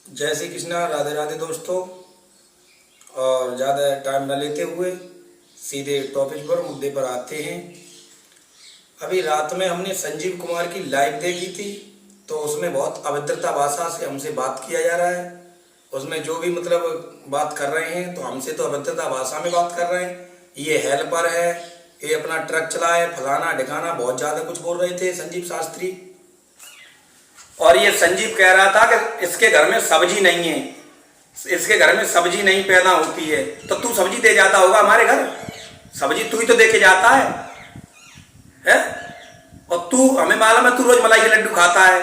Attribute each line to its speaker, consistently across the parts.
Speaker 1: जय श्री कृष्णा। राधे राधे दोस्तों। और ज़्यादा टाइम न लेते हुए सीधे टॉपिक पर मुद्दे पर आते हैं। अभी रात में हमने संजीव कुमार की लाइव देखी थी, तो उसमें बहुत अभद्रता भाषा से हमसे बात किया जा रहा है। उसमें जो भी मतलब बात कर रहे हैं तो हमसे तो अभद्रता भाषा में बात कर रहे हैं। ये हेल्पर है, ये अपना ट्रक चलाए, फलाना ढिकाना, बहुत ज़्यादा कुछ बोल रहे थे संजीव शास्त्री। और ये संजीव कह रहा था कि इसके घर में सब्जी नहीं है, इसके घर में सब्जी नहीं पैदा होती है। तो तू सब्जी दे जाता होगा हमारे घर, सब्जी तू ही तो दे के जाता है? और तू, हमें मालूम है तू रोज मलाई के लड्डू खाता है,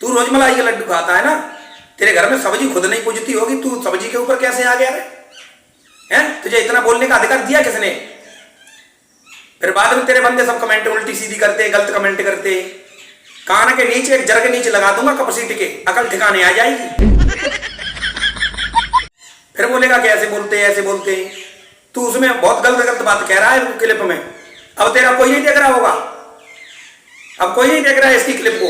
Speaker 1: तू रोज मलाई के लड्डू खाता है ना। तेरे घर में सब्जी खुद नहीं पूजती होगी, तू सब्जी के ऊपर कैसे आ गया है? तुझे इतना बोलने का अधिकार दिया किसने? फिर बाद में तेरे बंदे सब कमेंट उल्टी सीधी करते, गलत कमेंट करते। कान के नीचे एक जर के नीचे लगा दूंगा कपसीटी के, अकल ठिकाने आ जाएगी। फिर बोलेगा कि ऐसे बोलते ऐसे बोलते। तू उसमें बहुत गलत गलत बात कह रहा है क्लिप में। अब तेरा कोई नहीं देख रहा होगा, अब कोई नहीं देख रहा है इसकी क्लिप को।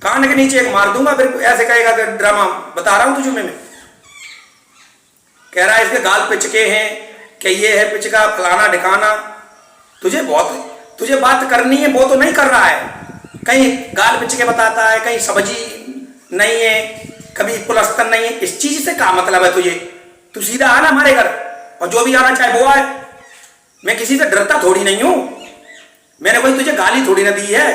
Speaker 1: कान के नीचे एक मार दूंगा, फिर ऐसे कहेगा कि ड्रामा बता रहा हूं तुझे। मैं कह रहा है इसके गाल पिचके हैं कि ये है पिचका, फलाना ढिकाना। तुझे बात करनी है, वो तो नहीं कर रहा है। कहीं गाल पिचके बताता है, कहीं सब्जी नहीं है, कभी पुलस्तर नहीं है। इस चीज से क्या मतलब है तुझे? तू सीधा आना हमारे घर, और जो भी आना चाहे वो आए। मैं किसी से डरता थोड़ी नहीं हूं। मैंने कोई तुझे गाली थोड़ी ना दी है,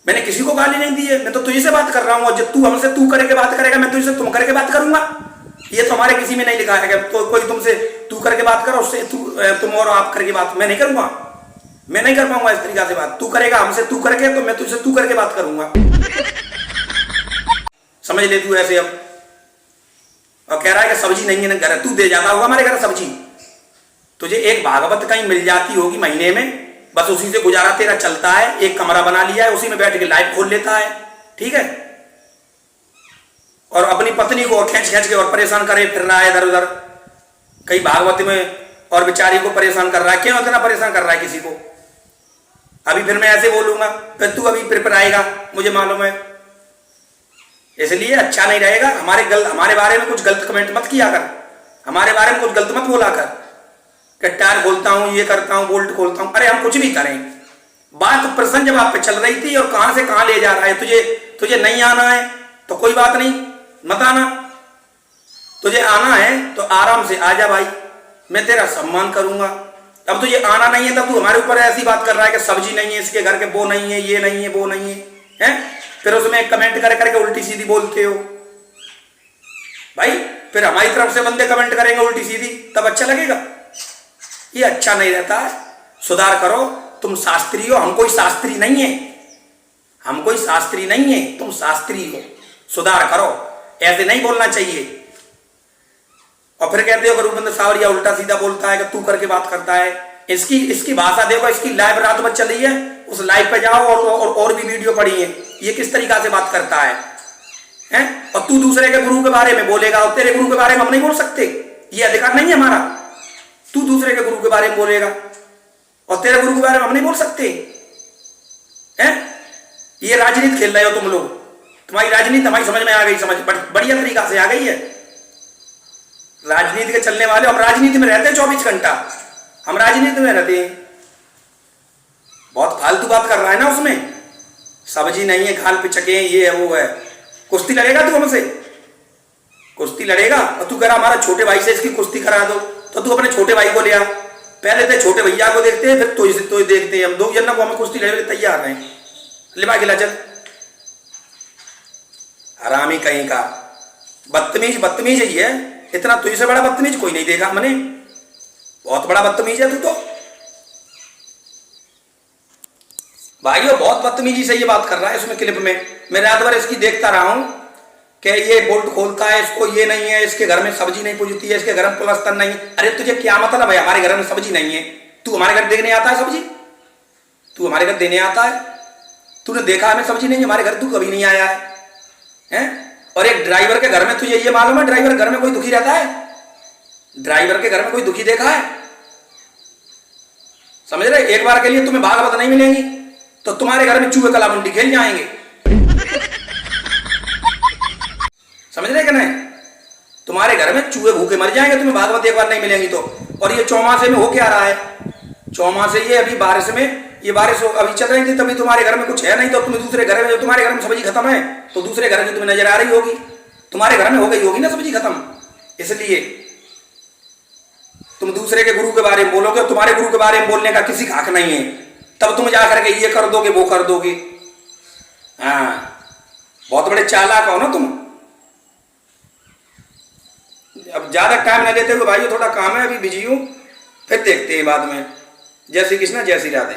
Speaker 1: मैंने किसी को गाली नहीं दी है। मैं तो तुझे से बात कर रहा हूं, और जब तू हमसे तू करके बात करेगा, मैं तुझसे तुम करके बात करूंगा। ये तो हमारे किसी में नहीं लिखा है कि तो कोई तुमसे तू करके बात करो, उससे तुम और आप करके बात मैं नहीं करूंगा। मैं नहीं कर पाऊंगा इस तरीका से बात। तू करेगा हमसे तू करके, तो मैं तुझसे तू करके बात करूंगा। समझ ले तू ऐसे। अब और कह रहा है कि सब्जी नहीं है ना घर, तू दे जाता होगा हमारे घर सब्जी। तुझे एक भागवत कहीं मिल जाती होगी महीने में, बस उसी से गुजारा तेरा चलता है। एक कमरा बना लिया है, उसी में बैठ के लाइव खोल लेता है, ठीक है। और अपनी पत्नी को खींच खींच के और परेशान करे फिर रहा है इधर उधर, कहीं भागवत में, और बेचारी को परेशान कर रहा है। क्यों इतना परेशान कर रहा है किसी को? अभी फिर मैं ऐसे बोलूंगा, फिर तू अभी फिर आएगा, मुझे मालूम है। इसलिए अच्छा नहीं रहेगा। हमारे बारे में कुछ गलत कमेंट मत किया कर, हमारे बारे में कुछ गलत मत बोला कर कि टायर खोलता हूं, ये करता हूं, बोल्ट खोलता हूं। अरे हम कुछ भी करें, बात प्रसन्न जब आप पे चल रही थी, और कहां से कहां ले जा रहा है। तुझे नहीं आना है तो कोई बात नहीं, मत आना। तुझे आना है तो आराम से आ जा भाई, मैं तेरा सम्मान करूंगा। अब तुझे आना नहीं है, तब तू हमारे ऊपर ऐसी बात कर रहा है कि सब्जी नहीं है इसके घर के, वो नहीं है, ये नहीं है, वो नहीं है, हैं? फिर उसमें कमेंट कर करके उल्टी सीधी बोलते हो भाई। फिर हमारी तरफ से बंदे कमेंट करेंगे उल्टी सीधी, तब अच्छा लगेगा? ये अच्छा नहीं रहता है। सुधार करो। तुम शास्त्री हो, हम कोई शास्त्री नहीं है, हम कोई शास्त्री नहीं है, तुम शास्त्री हो। सुधार करो, ऐसे नहीं बोलना चाहिए। और फिर कहते हो रूपेंद्र सावरिया उल्टा सीधा बोलता है कि तू करके बात करता है। इसकी भाषा देखो, इसकी लाइव रात भर चल रही है, उस लाइव पे जाओ और भी वीडियो पड़ी है। ये किस तरीका से बात करता है, हैं? और तू दूसरे के गुरु के बारे में बोलेगा, और तेरे गुरु के बारे में हम नहीं बोल सकते, ये अधिकार नहीं है हमारा। तू दूसरे के गुरु के बारे में बोलेगा, और तेरे गुरु के बारे में हम नहीं बोल सकते, हैं? ये राजनीति खेल रहे हो तुम लोग। तुम्हारी राजनीति हमारी समझ में आ गई, समझ बढ़िया तरीका से आ गई है। राजनीति के चलने वाले, हम राजनीति में रहते हैं 24 घंटा, हम राजनीति में रहते हैं। बहुत फालतू बात कर रहा है ना उसमें। सब्जी नहीं है, खाल पे चके हैं, ये है वो है। कुश्ती लड़ेगा तू हमसे? कुश्ती लड़ेगा? और तू कह रहा हमारा छोटे भाई से इसकी कुश्ती करा दो, तो तू अपने छोटे भाई को ले आ। पहले तो छोटे भैया को देखते हैं, फिर तो देखते हैं। हम दो जन को हमें कुश्ती लड़ने तैयार हैं। लिबा गिला चल, हरामी कहीं का। बदतमीज ही है। इतना तुझसे बड़ा बदतमीज कोई नहीं देखा मैंने, बहुत बड़ा बदतमीज है तू तो भाइयों। बहुत बदतमीजी से ये बात कर रहा है इसमें क्लिप में। मैं रात भर इसकी देखता रहा हूं कि ये बोल्ट खोलता है, इसको ये नहीं है, इसके घर में सब्जी नहीं पूजती है, इसके घर में पुलस्तर नहीं है। अरे तुझे क्या मतलब है हमारे घर में सब्जी नहीं है? तू हमारे घर देखने आता है सब्जी? तू हमारे घर देने आता है? तूने देखा हमें सब्जी नहीं है हमारे घर? तू कभी नहीं आया है? और एक ड्राइवर के घर में तुझे ये मालूम है ड्राइवर घर में कोई दुखी रहता है? ड्राइवर के घर में कोई दुखी देखा है? समझ रहे? एक बार के लिए तुम्हें भागवत नहीं मिलेंगी, तो तुम्हारे घर में चूहे कला मुंडी खेल जाएंगे। समझ रहे कि नहीं? तुम्हारे घर में चूहे भूखे मर जाएंगे तुम्हें भागवत एक बार नहीं मिलेंगी तो। और ये चौमासे में हो क्या रहा है? चौमासे ये अभी बारिश में, ये बारिश अभी चल रही थी तभी तुम्हारे घर में कुछ है नहीं, तो तुम्हें दूसरे घर में, जो तुम्हारे घर में सब्जी खत्म है तो दूसरे घर की तुम्हें नजर आ रही होगी, तुम्हारे घर में हो गई होगी ना सब्जी खत्म। इसलिए तुम दूसरे के गुरु के बारे में बोलोगे, तुम्हारे गुरु के बारे में बोलने का किसी का हक नहीं है, तब तुम जाकर के ये कर दोगे वो कर दोगे। हाँ, बहुत बड़े चालाक हो ना तुम। अब ज्यादा टाइम ना लेते हुए भाई, थोड़ा काम है, अभी बिजी हूं, फिर देखते हैं बाद में। जय श्री कृष्ण, जय श्री राधे।